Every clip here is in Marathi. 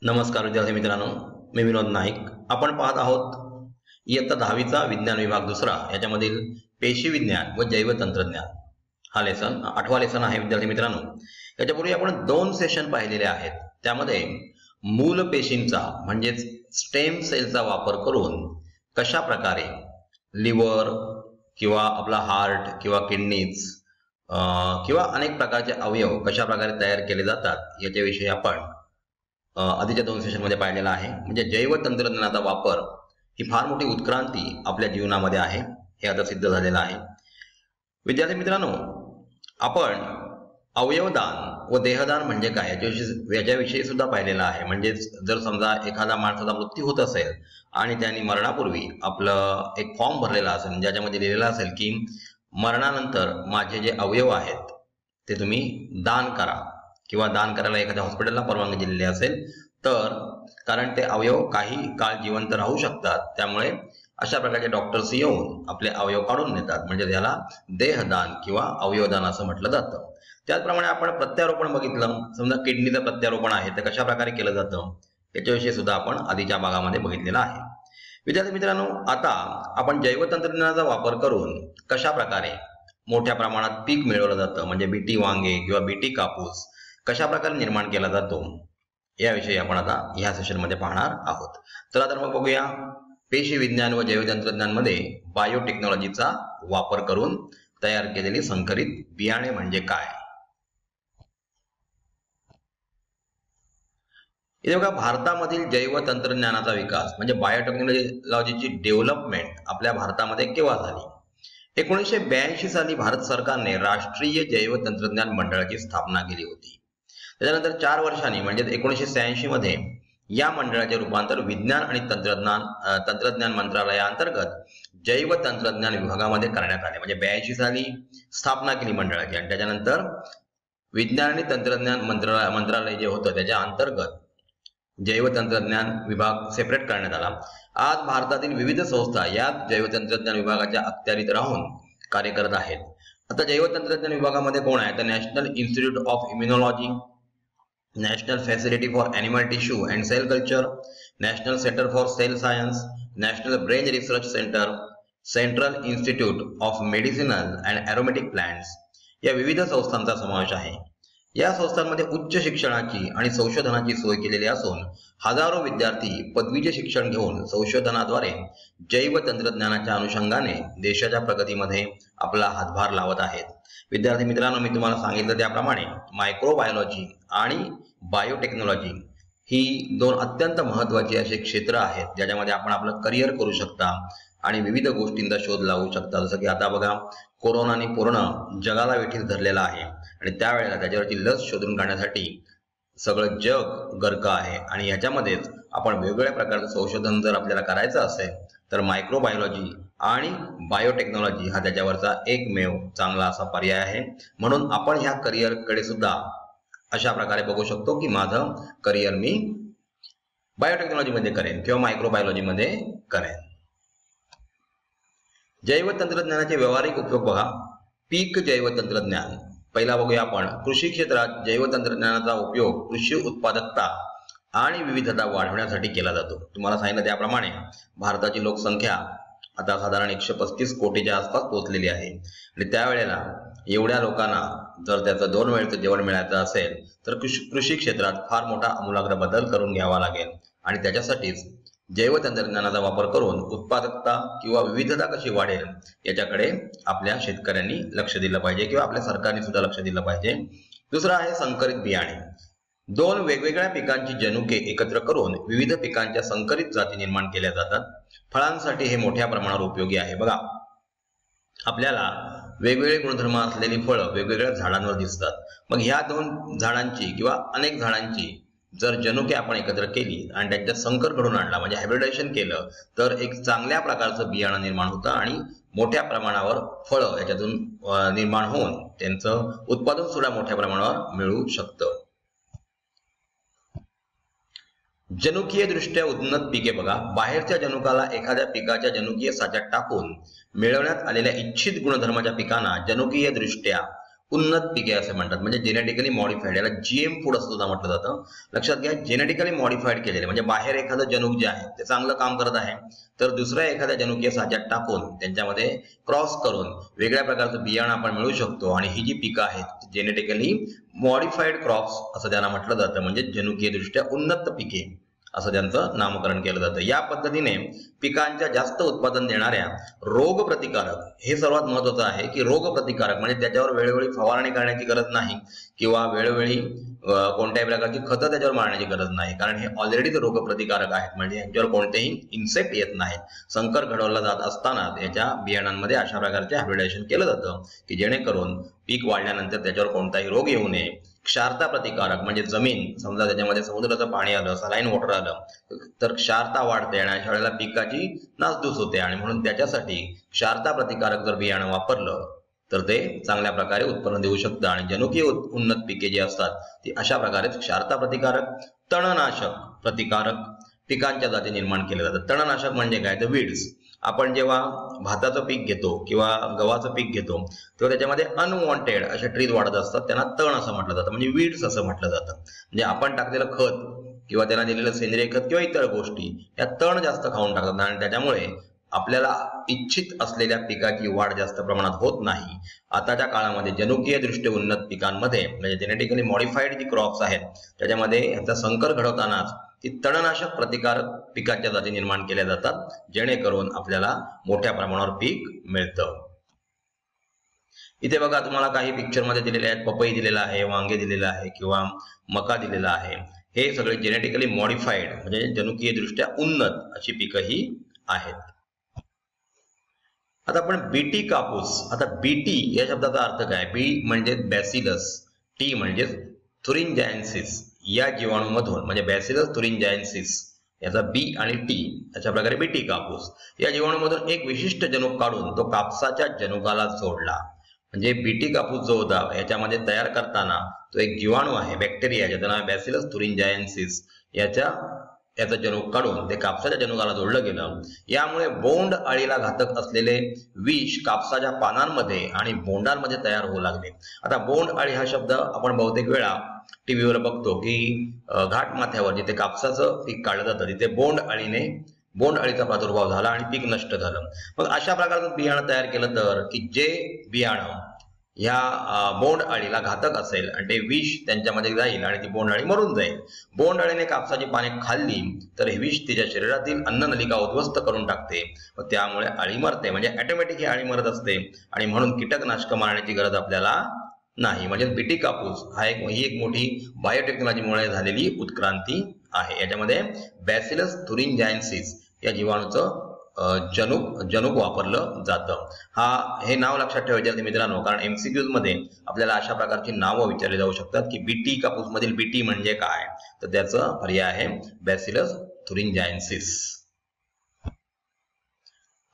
नमस्कार विद्यार्थी मित्रांनो, मी विनोद नाईक. आपण पाहत आहोत इयत्ता 10वीचा विज्ञान विभाग दुसरा याच्यामधील पेशी विज्ञान व जैव तंत्रज्ञान हा लेसन 8वा लेसन आहे. विद्यार्थी मित्रांनो, याच्यापूर्वी आपण 2 सेशन पाहिलेले आहेत. त्यामध्ये मूल पेशींचा म्हणजेच स्टेम सेलचा वापर करून कशा प्रकारे लिव्हर किंवा आपला हार्ट किंवा किडनीज किंवा अनेक प्रकारचे अवयव कशा प्रकारे तयार केले जातात याच्याविषयी आपण आधीच्या 2 सेशनमध्ये पाहिलेला आहे. म्हणजे जैव तंत्रज्ञानाचा वापर ही फार मोठी उत्क्रांती आपल्या जीवनामध्ये आहे, हे आता सिद्ध झालेलं आहे. विद्यार्थी मित्रांनो, आपण अवयवदान व देहदान म्हणजे काय याच्याविषयी सुद्धा पाहिलेलं आहे. म्हणजे जर समजा एखादा माणसाचा मृत्यू होत असेल आणि त्यांनी मरणापूर्वी आपलं एक फॉर्म भरलेला असेल ज्याच्यामध्ये लिहिलेलं असेल की मरणानंतर माझे जे अवयव आहेत ते तुम्ही दान करा किंवा दान करायला एखाद्या हॉस्पिटलला परवानगी दिलेली असेल तर, कारण ते अवयव काही काळ जिवंत राहू शकतात, त्यामुळे अशा प्रकारचे डॉक्टर्स येऊन आपले अवयव काढून नेतात. म्हणजे त्याला देहदान किंवा अवयवदान असं म्हटलं जातं. त्याचप्रमाणे आपण प्रत्यारोपण बघितलं. समजा किडनीचं प्रत्यारोपण आहे ते कशा प्रकारे केलं जातं याच्याविषयी सुद्धा आपण आधीच्या भागामध्ये बघितलेलं आहे. विद्यार्थी मित्रांनो, आता आपण जैव तंत्रज्ञानाचा वापर करून कशा प्रकारे मोठ्या प्रमाणात पीक मिळवलं जातं, म्हणजे बीटी वांगे किंवा बीटी कापूस कशा प्रकारे निर्माण केला जातो याविषयी आपण आता ह्या सेशनमध्ये पाहणार आहोत. चला तर मग बघूया पेशी विज्ञान व जैव तंत्रज्ञानामध्ये बायोटेक्नॉलॉजीचा वापर करून तयार केलेली संकरित बियाणे म्हणजे काय. इथे बघा, भारतामधील जैव तंत्रज्ञानाचा विकास म्हणजे बायोटेक्नॉलॉजीची डेव्हलपमेंट आपल्या भारतामध्ये केव्हा झाली? 1982 साली भारत सरकारने राष्ट्रीय जैव तंत्रज्ञान मंडळाची स्थापना केली होती. त्याच्यानंतर 4 वर्षांनी म्हणजे 1986 मध्ये या मंडळाचे रूपांतर विज्ञान आणि तंत्रज्ञान मंत्रालयाअंतर्गत जैव तंत्रज्ञान विभागामध्ये करण्यात आले. म्हणजे 82 साली स्थापना केली मंडळाची आणि त्याच्यानंतर विज्ञान आणि तंत्रज्ञान मंत्रालय जे होतं त्याच्या अंतर्गत जैव तंत्रज्ञान विभाग सेपरेट करण्यात आला. आज भारतातील विविध संस्था या जैव तंत्रज्ञान विभागाच्या अखत्यारीत राहून कार्य करत आहेत. आता जैव तंत्रज्ञान विभागामध्ये कोण आहे तर national institute of immunology, national facility for animal tissue and cell culture, national centre for cell science, national brain research centre, central institute of medicinal and aromatic plants या विविध संस्थांचा समावेश आहे. या संस्थांमध्ये उच्च शिक्षणाची आणि संशोधनाची सोय केलेली असून हजारो विद्यार्थी पदवीचे शिक्षण घेऊन संशोधनाद्वारे जैव तंत्रज्ञानाच्या अनुषंगाने देशाच्या प्रगतीमध्ये आपला हातभार लावत आहेत. विद्यार्थी मित्रांनो, मी तुम्हाला सांगितलं त्याप्रमाणे मायक्रोबायोलॉजी आणि बायोटेक्नॉलॉजी ही 2 अत्यंत महत्त्वाची असे क्षेत्र आहेत ज्याच्यामध्ये आपण आपलं करिअर करू शकता आणि विविध गोष्टींचा शोध लावू शकता. जसं की आता बघा, कोरोनाने पूर्ण जगाला वेठीस धरलेला आहे आणि त्यावेळेला त्याच्यावरची लस शोधून काढण्यासाठी सगळं जग गर्क आहे आणि ह्याच्यामध्येच आपण वेगवेगळ्या प्रकारचं संशोधन जर आपल्याला करायचं असेल तर मायक्रोबायोलॉजी आणि बायोटेक्नॉलॉजी हा त्याच्यावरचा एकमेव चांगला असा पर्याय आहे. म्हणून आपण ह्या करिअरकडे सुद्धा अशा प्रकारे बघू शकतो की माझं करिअर मी बायोटेक्नॉलॉजीमध्ये करेन किंवा मायक्रोबायोलॉजीमध्ये करेन. जैव तंत्रज्ञानाचे व्यावहारिक उपयोग बघा. पीक जैव तंत्रज्ञान पहिला बघूया आपण. कृषी क्षेत्रात जैव तंत्रज्ञानाचा उपयोग कृषी उत्पादकता आणि विविधता वाढवण्यासाठी केला जातो. तुम्हाला सांगितलं त्याप्रमाणे भारताची लोकसंख्या आता साधारण 135 कोटीच्या आसपास पोहोचलेली आहे आणि त्यावेळेला एवढ्या लोकांना जर त्याचं 2 वेळचं जेवण मिळायचं असेल तर कृषी क्षेत्रात फार मोठा आमूलाग्र बदल करून घ्यावा लागेल आणि त्याच्यासाठीच जैव तंत्रज्ञानाचा वापर करून उत्पादकता किंवा विविधता कशी वाढेल याच्याकडे आपल्या शेतकऱ्यांनी लक्ष दिलं पाहिजे किंवा आपल्या सरकारने सुद्धा लक्ष दिलं पाहिजे. दुसरं आहे संकरित बियाणे. 2 वेगवेगळ्या पिकांची जनुके एकत्र करून विविध पिकांच्या संकरित जाती निर्माण केल्या जातात. फळांसाठी हे मोठ्या प्रमाणावर उपयोगी आहे. बघा, आपल्याला वेगवेगळे गुणधर्म असलेली फळं वेगवेगळ्या झाडांवर दिसतात. मग ह्या 2 झाडांची किंवा अनेक झाडांची जर जनुके आपण एकत्र केली आणि त्यांच्या संकर घडून आणला म्हणजे हायब्रिडायझेशन केलं तर एक चांगल्या प्रकारचं बियाणं निर्माण होतं आणि मोठ्या प्रमाणावर फळं याच्यातून निर्माण होऊन त्यांचं उत्पादन सुद्धा मोठ्या प्रमाणावर मिळू शकतं. जनुकीय दृष्ट्या उन्नत पिके बघा. बाहेरच्या जनुकाला एखाद्या पिकाच्या जनुकीय साच्यात टाकून मिळवण्यात आलेल्या इच्छित गुणधर्माच्या पिकांना जनुकीय दृष्ट्या उन्नत पिके असे म्हणतात, म्हणजे जेनेटिकली मॉडिफाईड, याला जीएम फूड असं सुद्धा म्हटलं जातं. लक्षात घ्या, जेनेटिकली मॉडिफाईड केलेले म्हणजे बाहेर एखादं जनुक जे आहे ते चांगलं काम करत आहे, तर दुसऱ्या एखाद्या जनुकीय साच्यात टाकून त्यांच्यामध्ये क्रॉस करून वेगळ्या प्रकारचं बियाणं आपण मिळवू शकतो. आणि ही जी पिकं आहेत जेनेटिकली मॉडिफाईड क्रॉप्स असं त्यांना म्हटलं जातं, म्हणजे जनुकीय दृष्ट्या उन्नत पिके असं त्यांचं नामकरण केलं जातं. या पद्धतीने पिकांच्या जास्त उत्पादन देणाऱ्या रोग प्रतिकारक, हे सर्वात महत्वाचं आहे की रोग प्रतिकारक म्हणजे त्याच्यावर वेळोवेळी फवारणी करण्याची गरज नाही किंवा वेळोवेळी कोणत्याही प्रकारची खतं त्याच्यावर मारण्याची गरज नाही, कारण हे ऑलरेडीच रोग प्रतिकारक आहेत, म्हणजे यांच्यावर कोणतेही इन्सेक्ट येत नाहीत. संकर घडवला जात असताना याच्या बियाणांमध्ये अशा प्रकारचे हायब्रिडायझेशन केलं जातं की जेणेकरून पीक वाढल्यानंतर त्याच्यावर कोणताही रोग येऊ नये. क्षारता प्रतिकारक म्हणजे जमीन समजा त्याच्यामध्ये समुद्राचं पाणी आलं, सलाईन वॉटर आलं, तर क्षारता वाढते आणि अशा वेळेला पिकाची नासधूस होते, आणि म्हणून त्याच्यासाठी क्षारता प्रतिकारक जर बियाणं वापरलं तर ते चांगल्या प्रकारे उत्पन्न देऊ शकतं. आणि जनुकीय उन्नत पिके जी असतात ती अशा प्रकारे क्षारता प्रतिकारक, तणनाशक प्रतिकारक पिकांच्या जाती निर्माण केले जातात. तणनाशक म्हणजे काय, तर वीड्स. आपण जेव्हा भाताचं पीक घेतो किंवा गव्हाचं पीक घेतो तेव्हा त्याच्यामध्ये अनवॉन्टेड अशा ट्रीज वाढत असतात, त्यांना तण असं म्हटलं जातं, म्हणजे वीड्स असं म्हटलं जातं. म्हणजे आपण टाकलेलं खत किंवा त्यांना दिलेलं सेंद्रिय खत किंवा इतर गोष्टी या तण जास्त खाऊन टाकतात आणि त्याच्यामुळे आपल्याला इच्छित असलेल्या पिकाची वाढ जास्त प्रमाणात होत नाही. आताच्या काळामध्ये जनुकीय दृष्ट्या उन्नत पिकांमध्ये म्हणजे जेनेटिकली मॉडिफाईड जी क्रॉप्स आहेत त्याच्यामध्ये याचा संकर घडवतानाच ती तणनाशक प्रतिकारक पिकांच्या जाती निर्माण केल्या जातात, जेणेकरून आपल्याला मोठ्या प्रमाणावर पीक मिळतं. इथे बघा तुम्हाला काही पिक्चर मध्ये दिलेले आहेत, पपई दिलेला आहे, वांगे दिलेला आहे किंवा मका दिलेला आहे. हे सगळे जेनेटिकली मॉडिफाईड म्हणजे जनुकीय दृष्ट्या उन्नत अशी पिकं ही आहेत. आता आपण बीटी कापूस. आता बीटी या शब्दाचा अर्थ काय, बी म्हणजे बॅसिलस, टी म्हणजे थुरिंजायन्सिस या जीवाणूमधून, म्हणजे बॅसिलस थुरिंजायन्सिस याचा बी आणि टी अशा प्रकारे बीटी कापूस या जीवाणूमधून एक विशिष्ट जनुक काढून तो कापसाच्या जनुकाला जोडला. म्हणजे बीटी कापूस जो होता याच्यामध्ये तयार करताना तो एक जीवाणू आहे, बॅक्टेरिया, ज्याचं नाव बॅसिलस थुरिंजायन्सिस, याचं जनुक काढून ते कापसाच्या जनुकाला जोडलं गेलं. यामुळे बोंड अळीला घातक असलेले विष कापसाच्या पानांमध्ये आणि बोंडांमध्ये तयार होऊ लागले. आता बोंड अळी हा शब्द आपण बहुतेक वेळा टीव्हीवर बघतो की घाट माथ्यावर जिथे कापसाचं पीक काढलं जातं तिथे बोंड अळीचा प्रादुर्भाव झाला आणि पीक नष्ट झालं. मग अशा प्रकारचं बियाणं तयार केलं तर की जे बियाणं ह्या बोंड अळीला घातक असेल आणि ते विष त्यांच्यामध्ये जाईल आणि ती बोंड अळी मरून जाईल. बोंड अळीने कापसाची पाने खाल्ली तर हे विष तिच्या शरीरातील अन्ननलिका उद्ध्वस्त करून टाकते व त्यामुळे अळी मरते. म्हणजे ऑटोमॅटिक ही अळी मरत असते आणि म्हणून कीटकनाशक मारण्याची गरज आपल्याला नाही. म्हणजे बीटी कापूस ही एक मोठी बायोटेक्नॉलॉजीमुळे झालेली उत्क्रांती आहे. याच्यामध्ये बॅसिलस थुरिंजायन्सिस या जीवाणूचं जनुक वापरलं जातं. हे नाव लक्षात ठेवायचे मित्रांनो, कारण एमसीक्यूज मध्ये आपल्याला अशा प्रकारची नावं विचारली जाऊ शकतात की बीटी कापूस मधील बीटी म्हणजे काय, तर त्याचं पर्याय आहे बॅसिलस थुरिंजायन्सिस.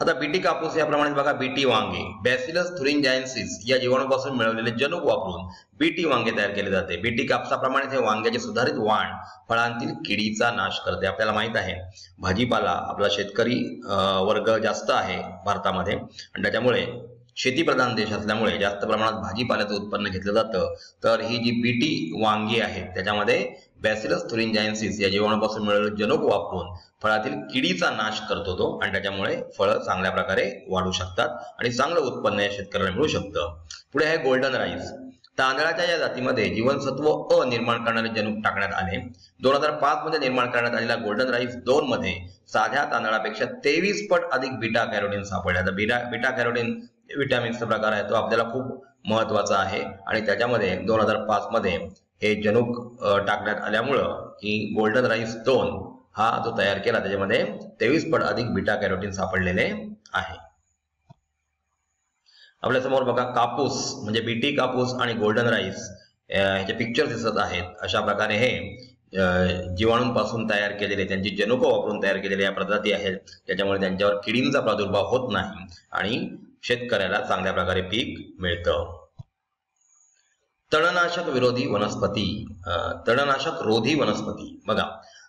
आता बीटी कापूस याप्रमाणे बघा बीटी वांगे, बॅसिलस थुरिंजायन्सिस या जीवाणूपासून मिळवलेले जनुक वापरून बीटी वांगे तयार केले जाते. बीटी कापसाप्रमाणे हे वांग्याचे सुधारित वाण फळांतील किडीचा नाश करते. आपल्याला माहित आहे भाजीपाला आपला शेतकरी वर्ग जास्त आहे भारतामध्ये आणि त्याच्यामुळे शेतीप्रधान देश असल्यामुळे जास्त प्रमाणात भाजीपाल्याचं उत्पन्न घेतलं जातं. तर ही जी बीटी वांगी आहेत त्याच्यामध्ये बॅसिलस थुरिंजायन्सिस या जीवाणूपासून मिळवलेले जनुक वापरून फळातील किडीचा नाश करतो तो आणि त्याच्यामुळे फळं चांगल्या प्रकारे वाढू शकतात आणि चांगलं उत्पन्न या शेतकऱ्याला मिळू शकतं. पुढे आहे गोल्डन राईस. तांदळाच्या या जातीमध्ये जीवनसत्व अ निर्माण करणारे जनुक टाकण्यात आले. 2005 मध्ये निर्माण करण्यात आलेल्या गोल्डन राईस 2 मध्ये साध्या तांदळापेक्षा 23 पट अधिक बीटा कॅरोटीन सापडले. आता बीटा कॅरोटीन विटॅमिन्सचा प्रकार आहे तो आपल्याला खूप महत्वाचा आहे आणि त्याच्यामध्ये 2005 मध्ये हे जनुक टाकण्यात आल्यामुळं की गोल्डन राईस 2 हा जो तयार केला त्याच्यामध्ये 23 पट अधिक बीटा कॅरोटीन सापडलेले आहे. आपल्या समोर बघा कापूस म्हणजे बीटी कापूस आणि गोल्डन राईस ह्याचे पिक्चर दिसत आहेत. अशा प्रकारे हे जीवाणूंपासून तयार केलेले त्यांची जनुक वापरून तयार केलेल्या या प्रजाती आहेत ज्याच्यामुळे त्यांच्यावर किडींचा प्रादुर्भाव होत नाही आणि शेतकऱ्याला चांगल्या प्रकारे पीक मिळतं. तणनाशक विरोधी वनस्पती, तणनाशक रोधी वनस्पती. बघा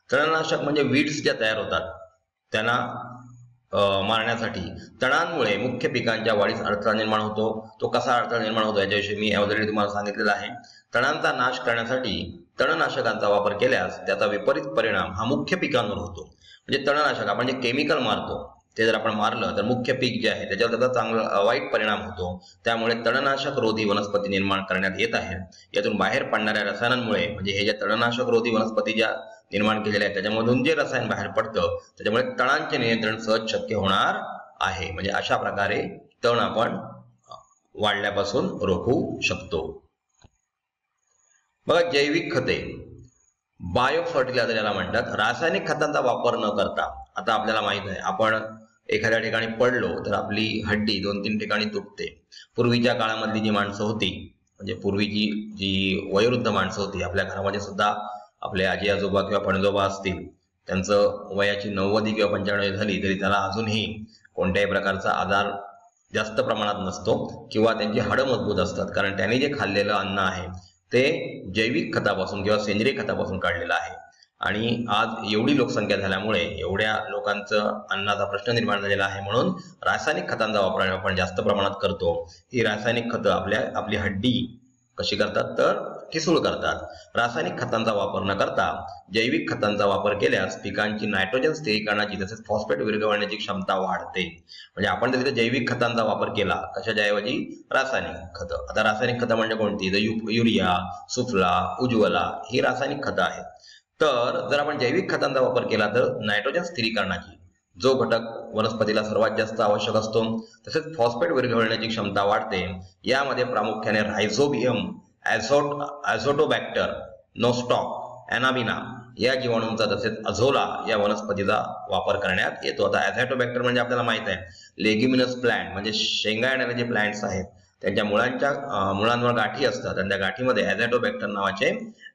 तणनाशक म्हणजे वीड्स ज्या तयार होतात त्यांना मारण्यासाठी तणांमुळे मुख्य पिकांच्या वाढीस अडथळा निर्माण होतो. तो कसा अडथळा निर्माण होतो याच्याविषयी मी ऑलरेडी तुम्हाला सांगितलेलं आहे. तणांचा नाश करण्यासाठी तणनाशकांचा वापर केल्यास त्याचा विपरीत परिणाम हा मुख्य पिकांवर होतो. म्हणजे तणनाशक आपण जे केमिकल मारतो ते जर आपण मारलं तर मुख्य पीक जे आहे त्याच्यावर त्याचा चांगला वाईट परिणाम होतो. त्यामुळे तणनाशक रोधी वनस्पती निर्माण करण्यात येत आहेत. यातून बाहेर पडणाऱ्या रसायनांमुळे म्हणजे हे जे तणनाशक रोधी वनस्पती ज्या निर्माण केलेल्या आहेत त्याच्यामधून जे रसायन बाहेर पडतं त्याच्यामुळे तणांचे नियंत्रण सहज शक्य होणार आहे. म्हणजे अशा प्रकारे तण आपण वाढल्यापासून रोखू शकतो. बघा, जैविक खते बायो फर्टिलायझर याला म्हणतात. रासायनिक खतांचा वापर न करता, आता आपल्याला माहित आहे आपण एखाद्या ठिकाणी पडलो तर आपली हड्डी 2-3 ठिकाणी तुटते. पूर्वीच्या काळामधली जी माणसं होती म्हणजे पूर्वीची जी वयोवृद्ध माणसं होती आपल्या घरामध्ये सुद्धा आपले आजी आजोबा किंवा पणजोबा असतील त्यांचं वयाची 90 किंवा 95 झाली तरी त्याला अजूनही कोणत्याही प्रकारचा आजार जास्त प्रमाणात नसतो किंवा त्यांची हाडं मजबूत असतात. कारण त्यांनी जे खाल्लेलं अन्न आहे ते जैविक खतापासून किंवा सेंद्रिय खतापासून काढलेलं आहे. आणि आज एवढी लोकसंख्या झाल्यामुळे एवढ्या लोकांचं अन्नाचा प्रश्न निर्माण झालेला आहे. म्हणून रासायनिक खतांचा वापर आपण जास्त प्रमाणात करतो. ही रासायनिक खतं आपली हड्डी कशी करतात तर ठिसूळ करतात. रासायनिक खतांचा वापर न करता जैविक खतांचा वापर केल्यास पिकांची नायट्रोजन स्थिरीकरणाची तसेच फॉस्फेट विरघळण्याची क्षमता वाढते. म्हणजे आपण जर जैविक खतांचा वापर केला कशाच्या ऐवजी रासायनिक खतं. आता रासायनिक खतं म्हणजे कोणती, तर युरिया, सुफला, उज्ज्वला ही रासायनिक खतं आहेत. तर जर आपण जैविक खतांचा वापर केला तर नायट्रोजन स्थिरीकरणाची जो घटक वनस्पतीला सर्वात जास्त आवश्यक असतो तसेच फॉस्फेट विरघळण्याची क्षमता वाढते. यामध्ये प्रामुख्याने रायझोबियम, ॲझोटोबॅक्टर, नोस्टॉक, ॲनाबिना या जीवाणूंचा तसेच अझोला या वनस्पतीचा वापर करण्यात येतो. आता ॲझोटोबॅक्टर म्हणजे आपल्याला माहित आहे लेग्युमिनस प्लांट म्हणजे शेंगा येणारे जे प्लांट्स आहेत त्यांच्या मुळांवर गाठी असतात आणि त्या गाठीमध्ये ॲझोटोबॅक्टर नावाचे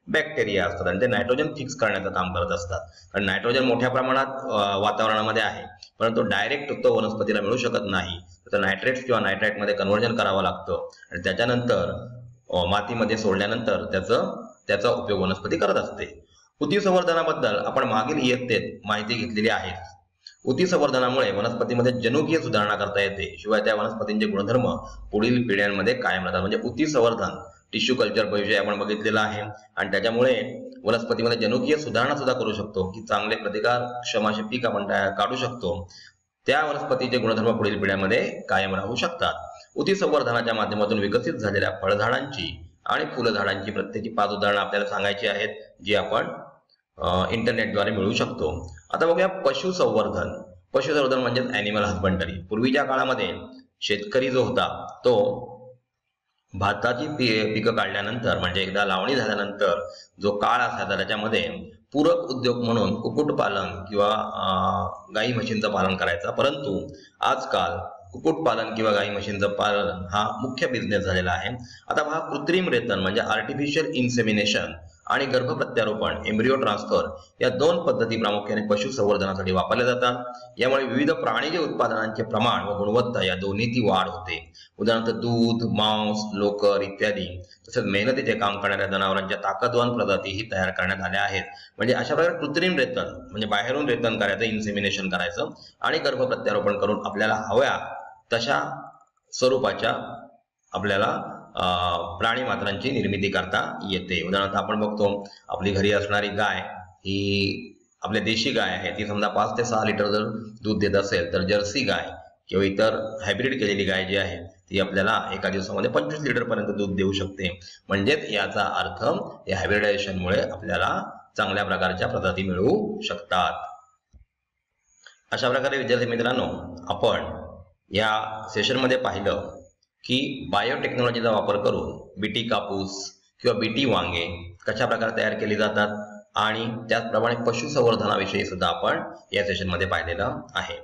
बॅक्टेरिया असतात आणि ते नायट्रोजन फिक्स करण्याचं काम करत असतात. कारण नायट्रोजन मोठ्या प्रमाणात वातावरणामध्ये आहे परंतु डायरेक्ट तो वनस्पतीला मिळू शकत नाही. तर नायट्रेट्स किंवा नायट्राइटमध्ये कन्व्हर्जन करावं लागतं आणि त्याच्यानंतर मातीमध्ये सोडल्यानंतर त्याचा उपयोग वनस्पती करत असते. ऊती संवर्धनाबद्दल आपण मागील इयत्तेत माहिती घेतलेली आहे. ऊती संवर्धनामुळे वनस्पतीमध्ये जनुकीय सुधारणा करता येते. शिवाय त्या वनस्पतींचे गुणधर्म पुढील पिढ्यांमध्ये कायम राहतात. म्हणजे ऊती संवर्धन टिश्यू कल्चर विषय आपण बघितलेला आहे आणि त्याच्यामुळे वनस्पतीमध्ये जनुकीय सुधारणा सुद्धा करू शकतो की चांगले प्रतिकार क्षमाचे पीक आपण काढू शकतो. त्या वनस्पतीचे गुणधर्म पुढील पिढ्यांमध्ये कायम राहू शकतात. ऊती संवर्धनाच्या माध्यमातून विकसित झालेल्या फळझाडांची आणि फुलझाडांची प्रत्येकी 5 उदाहरणं आपल्याला सांगायची आहेत जी आपण इंटरनेटद्वारे मिळवू शकतो. आता बघूया पशुसंवर्धन. पशुसंवर्धन म्हणजे ॲनिमल हजबंडरी. पूर्वीच्या काळामध्ये शेतकरी जो होता तो भाताची पिकं काढल्यानंतर म्हणजे एकदा लावणी झाल्यानंतर जो काळ असायचा त्याच्यामध्ये पूरक उद्योग म्हणून कुक्कुटपालन किंवा गाई म्हशींचं पालन करायचा. परंतु आजकाल कुक्कुटपालन किंवा गाई म्हशींचं पालन हा मुख्य बिझनेस झालेला आहे. आता हा कृत्रिम रेतन म्हणजे आर्टिफिशियल इन्सेमिनेशन आणि गर्भप्रत्यारोपण एम्ब्रियो ट्रान्सफर या 2 पद्धती प्रामुख्याने पशुसंवर्धनासाठी वापरल्या जातात. यामुळे विविध प्राणीज उत्पादनांचे प्रमाण व गुणवत्ता या दोन्हीची वाढ होते. उदाहरणार्थ दूध, मांस, लोकर इत्यादी तसेच मेहनतीचे काम करणाऱ्या जनावरांच्या ताकदवान प्रजातीही तयार करण्यात आल्या आहेत. म्हणजे अशा प्रकारे कृत्रिम रेतन म्हणजे बाहेरून रेतन करायचं, इन्सेमिनेशन करायचं आणि गर्भप्रत्यारोपण करून आपल्याला हव्या तशा स्वरूपाच्या आपल्याला प्राणी मात्रांची निर्मिती करता येते. उदाहरणार्थ आपण बघतो आपली घरी असणारी गाय ही आपल्या देशी गाय आहे ती समजा 5 ते 6 लिटर जर दूध देत असेल तर जर्सी गाय किंवा इतर हायब्रिड केलेली गाय जी आहे ती आपल्याला एका दिवसामध्ये 25 लिटर पर्यंत दूध देऊ शकते. म्हणजेच याचा अर्थ या हायब्रिडायझेशनमुळे आपल्याला चांगल्या प्रकारच्या प्रजाती मिळू शकतात. अशा प्रकारे विद्यार्थी मित्रांनो आपण या सेशनमध्ये पाहिलं की बायोटेक्नॉलॉजीचा वापर करून बीटी कापूस किंवा बीटी वांगे कशा प्रकारे तयार केली जातात आणि त्याचप्रमाणे पशुसंवर्धनाविषयी सुद्धा आपण या सेशनमध्ये पाहिलेलं आहे.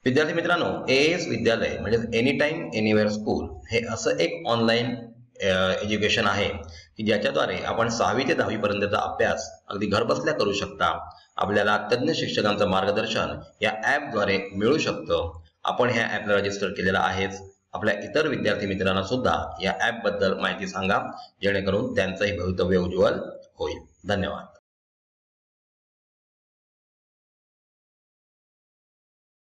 विद्यार्थी मित्रांनो, AAS विद्यालय म्हणजे एनी टाइम एनीवेअर स्कूल हे असं एक ऑनलाईन एज्युकेशन आहे की ज्याच्याद्वारे आपण 6वी ते 10वी पर्यंतचा अभ्यास अगदी घरबसल्या करू शकता. आपल्याला तज्ञ शिक्षकांचं मार्गदर्शन या ॲपद्वारे मिळू शकतं. आपण ह्या ॲपला रजिस्टर केलेला आहेच. आपल्या इतर विद्यार्थी मित्रांना सुद्धा या ॲपबद्दल माहिती सांगा जेणेकरून त्यांचंही भवितव्य उज्ज्वल होईल. धन्यवाद.